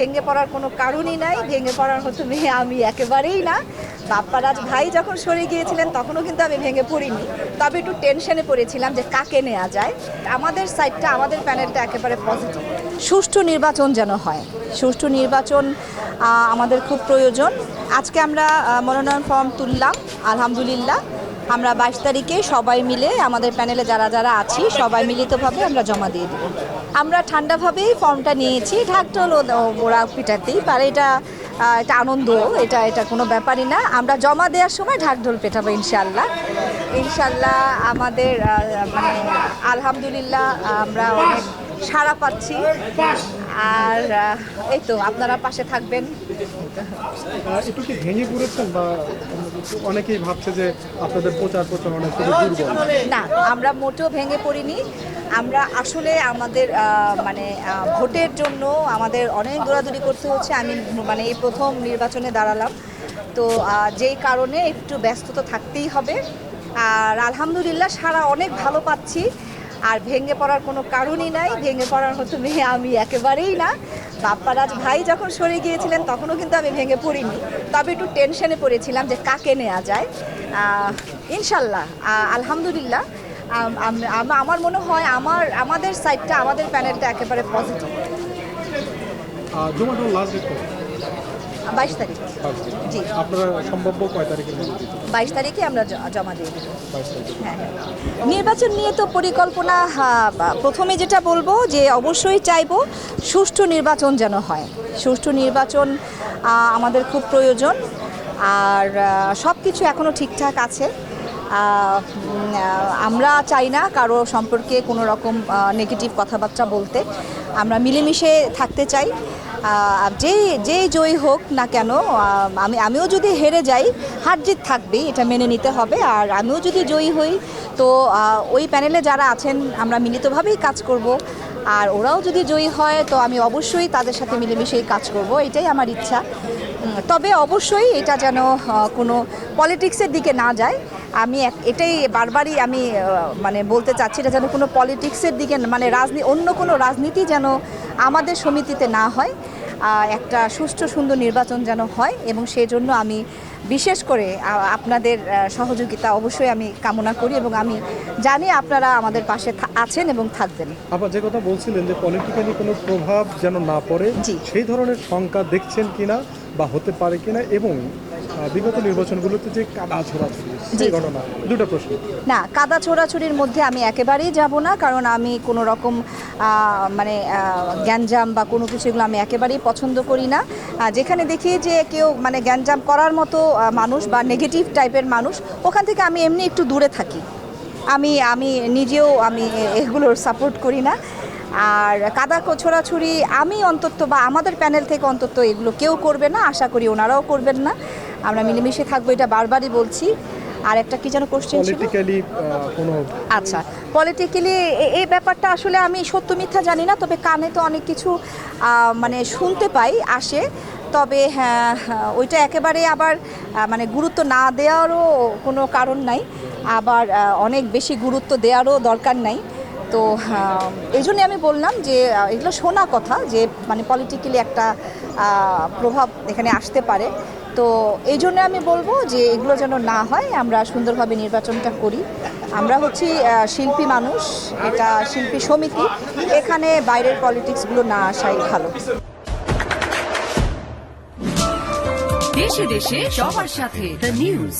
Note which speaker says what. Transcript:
Speaker 1: ভেঙে পড়ার কোনো কারণই নাই, ভেঙে পড়ার মতো মেয়ে আমি একেবারেই না। বাপ্পারাজ ভাই যখন সরে গিয়েছিলেন তখনও কিন্তু আমি ভেঙে পড়িনি, তবে একটু টেনশনে পড়েছিলাম যে কাকে নেওয়া যায়। আমাদের সাইডটা, আমাদের প্যানেলটা একেবারে পজিটিভ। সুষ্ঠু নির্বাচন যেন হয়, সুষ্ঠু নির্বাচন আমাদের খুব প্রয়োজন। আজকে আমরা মনোনয়ন ফর্ম তুললাম, আলহামদুলিল্লাহ। আমরা 22 তারিখে সবাই মিলে, আমাদের প্যানেলে যারা যারা আছি সবাই মিলিতভাবে আমরা জমা দিয়ে দেব। আমরা ঠান্ডাভাবেই ফর্মটা নিয়েছি, ঢাকঢোল ওরা পিটাতেই পারে, এটা আনন্দ, এটা কোনো ব্যাপারই না। আমরা জমা দেওয়ার সময় ঢাকঢোল পেটাবো ইনশাল্লাহ। ইনশাল্লাহ আমাদের মানে আলহামদুলিল্লাহ আমরা অনেক সাড়া পাচ্ছি। আর এই তো আপনারা পাশে থাকবেন।
Speaker 2: একটু কি ভেঙে পড়েছেন বা অনেকেই ভাবছে যে আপনাদের প্রচার প্রচারণা খুবই দুর্বল?
Speaker 1: না, আমরা মোটেও ভেঙে পড়িনি। আমরা আসলে আমাদের মানে ভোটের জন্য আমাদের অনেক দৌড়াদৌড়ি করতে হচ্ছে। আমি মানে এই প্রথম নির্বাচনে দাঁড়ালাম, তো যেই কারণে একটু ব্যস্ততা থাকতেই হবে। আর আলহামদুলিল্লাহ সারা অনেক ভালো পাচ্ছি, আর ভেঙে পড়ার কোনো কারণই নাই, ভেঙে পড়ার মতো মেয়ে আমি একেবারেই না। বাপ্পারাজ ভাই যখন সরে গিয়েছিলেন তখনও কিন্তু আমি ভেঙে পড়িনি, তবে একটু টেনশনে পড়েছিলাম যে কাকে নেওয়া যায়। ইনশাল্লাহ আলহামদুলিল্লাহ আমার মনে হয় আমাদের সাইডটা, আমাদের প্যানেলটা একেবারে পজিটিভ। 22 তারিখ। জি,
Speaker 2: আপনারা সম্ভাব্য কয় তারিখের মধ্যে?
Speaker 1: 22 তারিখে আমরা জমা দিয়ে দেব। হ্যাঁ, নির্বাচন নিয়ে তো পরিকল্পনা, প্রথমে যেটা বলবো যে অবশ্যই চাইবো সুষ্ঠু নির্বাচন যেন হয়, সুষ্ঠু নির্বাচন আমাদের খুব প্রয়োজন। আর সব কিছু এখনও ঠিকঠাক আছে। আমরা চাই না কারো সম্পর্কে কোনো রকম নেগেটিভ কথাবার্তা বলতে। আমরা মিলেমিশে থাকতে চাই। যে জয়ী হোক না কেন, আমিও যদি হেরে যাই, হার জিত থাকবেই, এটা মেনে নিতে হবে। আর আমিও যদি জয়ী হই, তো ওই প্যানেলে যারা আছেন আমরা মিলিতভাবেই কাজ করব। আর ওরাও যদি জয়ী হয়, তো আমি অবশ্যই তাদের সাথে মিলেমিশেই কাজ করব, এটাই আমার ইচ্ছা। তবে অবশ্যই এটা যেন কোনো পলিটিক্সের দিকে না যায়। আমি এটাই বারবারই আমি মানে বলতে চাচ্ছি, এটা যেন কোনো পলিটিক্সের দিকে, মানে অন্য কোনো রাজনীতি যেন আমাদের সমিতিতে না হয়। একটা সুষ্ঠু সুন্দর নির্বাচন যেন হয়, এবং সেই জন্য আমি বিশেষ করে আপনাদের সহযোগিতা অবশ্যই আমি কামনা করি, এবং আমি জানি আপনারা আমাদের পাশে আছেন এবং থাকবেন।
Speaker 2: আবার যে কথা বলছিলেন যে পলিটিক্যালি কোনো প্রভাব যেন না পড়ে, সেই ধরনের শঙ্কা দেখছেন কিনা বা হতে পারে কিনা, এবং বিগত নির্বাচনগুলোতে যে কাদা ছোড়াছুড়ি সেই ঘটনা, দুটো প্রশ্ন।
Speaker 1: না, কাদা ছোড়াছুড়ির মধ্যে আমি একেবারেই যাব না, কারণ আমি কোনো রকম মানে গ্যাঞ্জাম বা কোনো কিছু, এগুলো আমি একেবারেই পছন্দ করি না। যেখানে দেখি যে কেউ মানে গ্যাঞ্জাম করার মতো মানুষ বা নেগেটিভ টাইপের মানুষ, ওখান থেকে আমি এমনি একটু দূরে থাকি। আমি নিজেও এগুলোর সাপোর্ট করি না। আর কাদা ছোড়াছুড়ি আমি অন্তত, বা আমাদের প্যানেল থেকে অন্তত এগুলো কেউ করবে না, আশা করি ওনারাও করবেন না। আমরা মিলেমিশে থাকবো, এটা বারবারই বলছি। আর একটা কি যেন কোশ্চেন ছিল? আচ্ছা, পলিটিক্যালি এই ব্যাপারটা আসলে আমি সত্য মিথ্যা জানি না, তবে কানে তো অনেক কিছু মানে শুনতে পাই, আসে। তবে হ্যাঁ, ওইটা একেবারে আবার মানে গুরুত্ব না দেওয়ারও কোনো কারণ নাই, আবার অনেক বেশি গুরুত্ব দেওয়ারও দরকার নাই। তো এই জন্যে আমি বললাম যে এগুলো শোনা কথা, যে মানে পলিটিক্যালি একটা প্রভাব এখানে আসতে পারে। তো এই জন্য আমি বলবো যে এগুলো যেন না হয়, আমরা সুন্দরভাবে নির্বাচনটা করি। আমরা হচ্ছি শিল্পী মানুষ, এটা শিল্পী সমিতি, এখানে বাইরের পলিটিক্সগুলো না আসাই ভালো।
Speaker 3: দেশে দেশে সবার সাথে দ্য নিউজ।